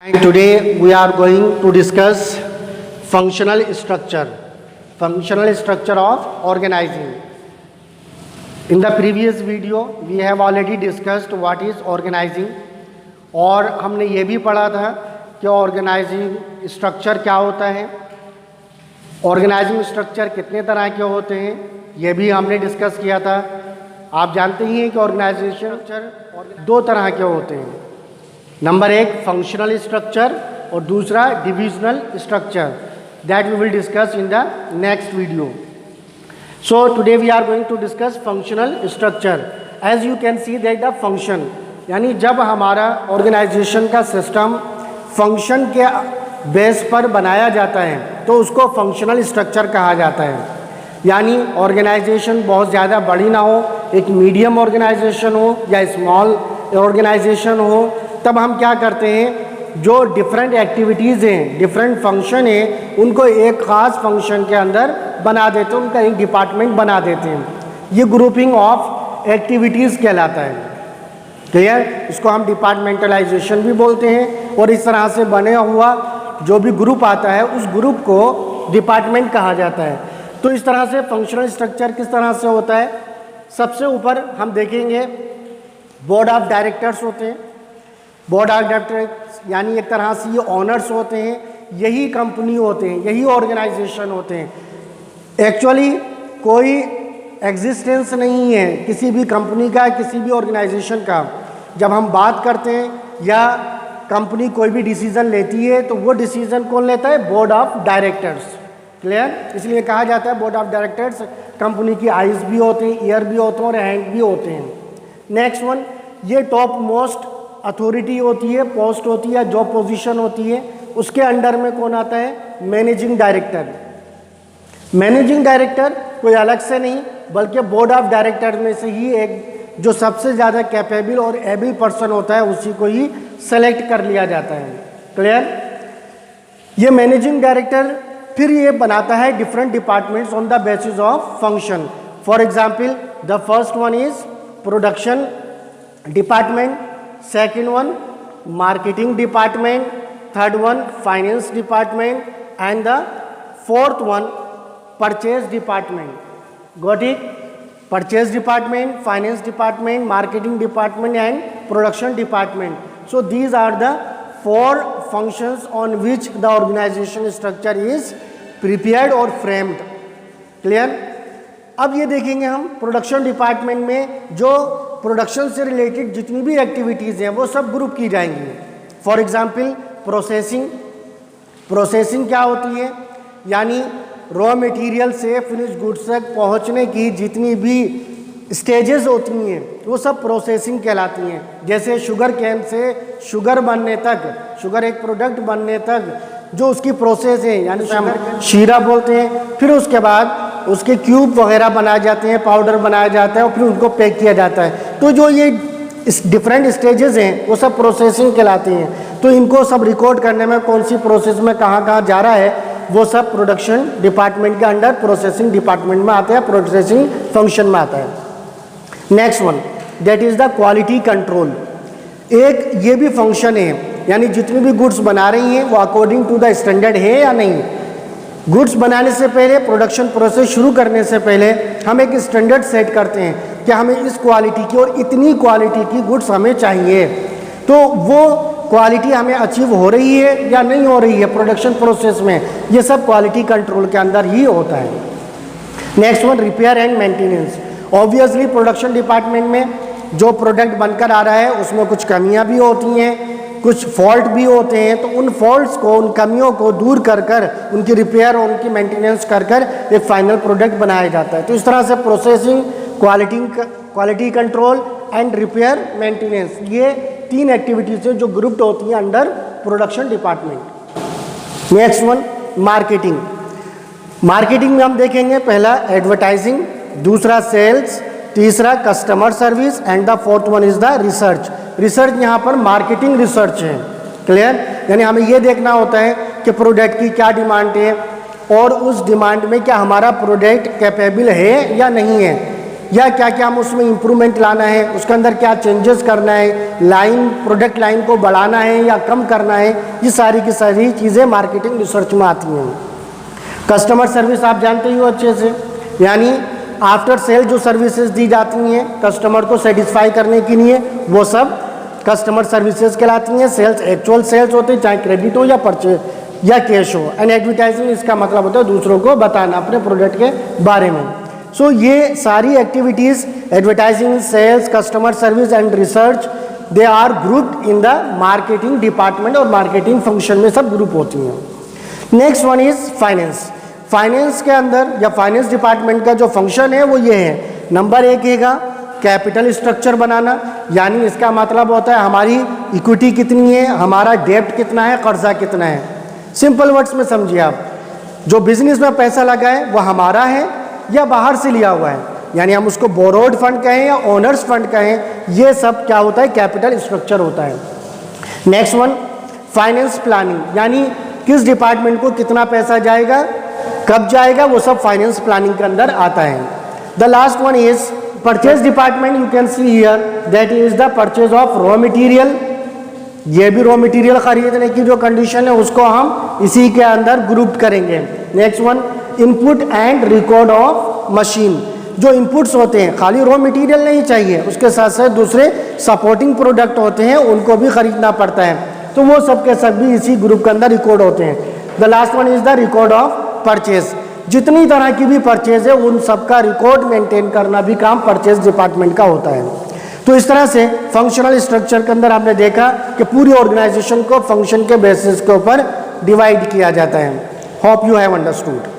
And today we are going to discuss functional structure of organizing. In the previous video we have already discussed what is organizing और हमने ये भी पढ़ा था कि organising structure क्या होता है, ऑर्गेनाइजिंग स्ट्रक्चर कितने तरह के होते हैं ये भी हमने डिस्कस किया था। आप जानते ही हैं कि ऑर्गेनाइजेशन स्ट्रक्चर दो तरह के होते हैं, नंबर एक फंक्शनल स्ट्रक्चर और दूसरा divisional structure, that we will discuss in the next video. So today we are going to discuss functional structure. As you can see that the function, यानी जब हमारा ऑर्गेनाइजेशन का सिस्टम फंक्शन के base पर बनाया जाता है तो उसको फंक्शनल स्ट्रक्चर कहा जाता है। यानी ऑर्गेनाइजेशन बहुत ज़्यादा बड़ी ना हो, एक मीडियम ऑर्गेनाइजेशन हो या स्मॉल ऑर्गेनाइजेशन हो, तब हम क्या करते हैं, जो डिफरेंट एक्टिविटीज़ हैं, डिफरेंट फंक्शन हैं, उनको एक ख़ास फंक्शन के अंदर बना देते हैं, उनका एक डिपार्टमेंट बना देते हैं। ये ग्रुपिंग ऑफ एक्टिविटीज़ कहलाता है। क्लियर? इसको हम डिपार्टमेंटलाइजेशन भी बोलते हैं। और इस तरह से बने हुआ जो भी ग्रुप आता है उस ग्रुप को डिपार्टमेंट कहा जाता है। तो इस तरह से फंक्शनल स्ट्रक्चर किस तरह से होता है, सबसे ऊपर हम देखेंगे बोर्ड ऑफ डायरेक्टर्स होते हैं। बोर्ड ऑफ डायरेक्टर्स यानी एक तरह से ये ऑनर्स होते हैं, यही कंपनी होते हैं, यही ऑर्गेनाइजेशन होते हैं। एक्चुअली कोई एग्जिस्टेंस नहीं है किसी भी कंपनी का, किसी भी ऑर्गेनाइजेशन का। जब हम बात करते हैं या कंपनी कोई भी डिसीज़न लेती है तो वो डिसीज़न कौन लेता है, बोर्ड ऑफ डायरेक्टर्स। क्लियर? इसलिए कहा जाता है बोर्ड ऑफ डायरेक्टर्स। कंपनी की आइज़ भी होते हैं, ईयर भी होते हैं और हैंड भी होते हैं। नेक्स्ट वन, ये टॉप मोस्ट अथॉरिटी होती है, पोस्ट होती है, जॉब पोजीशन होती है। उसके अंडर में कौन आता है, मैनेजिंग डायरेक्टर। मैनेजिंग डायरेक्टर कोई अलग से नहीं बल्कि बोर्ड ऑफ डायरेक्टर में से ही एक जो सबसे ज़्यादा कैपेबल और एबल पर्सन होता है उसी को ही सेलेक्ट कर लिया जाता है। क्लियर? ये मैनेजिंग डायरेक्टर फिर ये बनाता है different departments on the basis of function. For example the first one is production department, second one marketing department, third one finance department, and the fourth one purchase department. Got it? Purchase department, finance department, marketing department and production department. So these are the four functions on which the organization structure is prepared or framed. Clear? अब ये देखेंगे हम production department में जो production से related जितनी भी activities हैं वो सब ग्रुप की जाएंगी। फॉर एग्जांपल प्रोसेसिंग क्या होती है, यानी रॉ मटेरियल से फिनिश गुड्स तक पहुंचने की जितनी भी स्टेजेस होती हैं वो सब प्रोसेसिंग कहलाती हैं। जैसे शुगर केन से शुगर बनने तक, शुगर एक प्रोडक्ट बनने तक जो उसकी प्रोसेस है, यानी हम शीरा बोलते हैं। फिर उसके बाद उसके क्यूब वगैरह बनाए जाते हैं, पाउडर बनाया जाता है और फिर उनको पैक किया जाता है। तो जो ये डिफरेंट स्टेजेस हैं वो सब प्रोसेसिंग कहलाती हैं। तो इनको सब रिकॉर्ड करने में कौन सी प्रोसेस में कहाँ कहाँ जा रहा है वो सब प्रोडक्शन डिपार्टमेंट के अंडर प्रोसेसिंग डिपार्टमेंट में आता है, प्रोसेसिंग फंक्शन में आता है। Next one that is the quality control. एक ये भी फंक्शन है, यानी जितनी भी गुड्स बना रही हैं वो अकॉर्डिंग टू द स्टैंडर्ड है या नहीं। गुड्स बनाने से पहले, प्रोडक्शन प्रोसेस शुरू करने से पहले हम एक स्टैंडर्ड सेट करते हैं कि हमें इस क्वालिटी की और इतनी क्वालिटी की गुड्स हमें चाहिए। तो वो क्वालिटी हमें अचीव हो रही है या नहीं हो रही है प्रोडक्शन प्रोसेस में, ये सब क्वालिटी कंट्रोल के अंदर ही होता है। Next one repair and maintenance. Obviously production department में जो प्रोडक्ट बनकर आ रहा है उसमें कुछ कमियाँ भी होती हैं, कुछ फॉल्ट भी होते हैं। तो उन फॉल्ट्स को, उन कमियों को दूर कर कर उनकी रिपेयर और उनकी मेंटेनेंस कर कर एक फाइनल प्रोडक्ट बनाया जाता है। तो इस तरह से processing, quality control and repair maintenance, ये तीन एक्टिविटीज़ हैं जो ग्रुप्ड होती हैं under production department. Next one marketing. Marketing में हम देखेंगे पहला एडवर्टाइजिंग, दूसरा सेल्स, तीसरा customer service and the fourth one is the research. Research यहाँ पर मार्केटिंग रिसर्च है। क्लियर? यानी हमें ये देखना होता है कि प्रोडक्ट की क्या डिमांड है और उस डिमांड में क्या हमारा प्रोडक्ट कैपेबल है या नहीं है। या क्या क्या हम उसमें इम्प्रूवमेंट लाना है, उसके अंदर क्या चेंजेस करना है, लाइन प्रोडक्ट लाइन को बढ़ाना है या कम करना है, ये सारी की सारी चीज़ें मार्केटिंग रिसर्च में आती हैं। कस्टमर सर्विस आप जानते ही हो अच्छे से, यानी आफ्टर सेल जो सर्विसेज दी जाती हैं कस्टमर को सेटिस्फाई करने के लिए, वो सब कस्टमर सर्विसेज कहलाती हैं। सेल्स एक्चुअल सेल्स होते हैं, चाहे क्रेडिट हो या परचेज या कैश हो। एंड एडवर्टाइजिंग इसका मतलब होता है दूसरों को बताना अपने प्रोडक्ट के बारे में। सो ये सारी activities advertising, sales, customer service and research, they are grouped in the marketing department और मार्केटिंग फंक्शन में सब ग्रुप होती हैं। Next one is finance. Finance के अंदर या फाइनेंस डिपार्टमेंट का जो फंक्शन है वो ये है, नंबर 1 हैगा कैपिटल स्ट्रक्चर बनाना, यानी इसका मतलब होता है हमारी इक्विटी कितनी है, हमारा डेब्ट कितना है, कर्जा कितना है। सिंपल वर्ड्स में समझिए आप, जो बिजनेस में पैसा लगा है वो हमारा है या बाहर से लिया हुआ है, यानी हम उसको बोरोड फंड कहें या ओनर्स फंड कहें, ये सब क्या होता है, कैपिटल स्ट्रक्चर होता है। नेक्स्ट वन फाइनेंस प्लानिंग, यानी किस डिपार्टमेंट को कितना पैसा जाएगा, कब जाएगा, वो सब फाइनेंस प्लानिंग के अंदर आता है। The last one is purchase department. You can see here that is the purchase of raw material. ये भी रॉ मटेरियल खरीदने की जो कंडीशन है उसको हम इसी के अंदर ग्रुप करेंगे। Next one input and record of machine. जो इनपुट्स होते हैं, खाली रॉ मटेरियल नहीं चाहिए, उसके साथ साथ दूसरे सपोर्टिंग प्रोडक्ट होते हैं, उनको भी खरीदना पड़ता है, तो वो सब के सब भी इसी ग्रुप के अंदर रिकॉर्ड होते हैं। The last one is the record of purchase. जितनी तरह की भी परचेज है उन सब का रिकॉर्ड मेंटेन करना भी काम परचेज डिपार्टमेंट का होता है। तो इस तरह से फंक्शनल स्ट्रक्चर के अंदर आपने देखा कि पूरी ऑर्गेनाइजेशन को फंक्शन के बेसिस के ऊपर डिवाइड किया जाता है। Hope you have understood.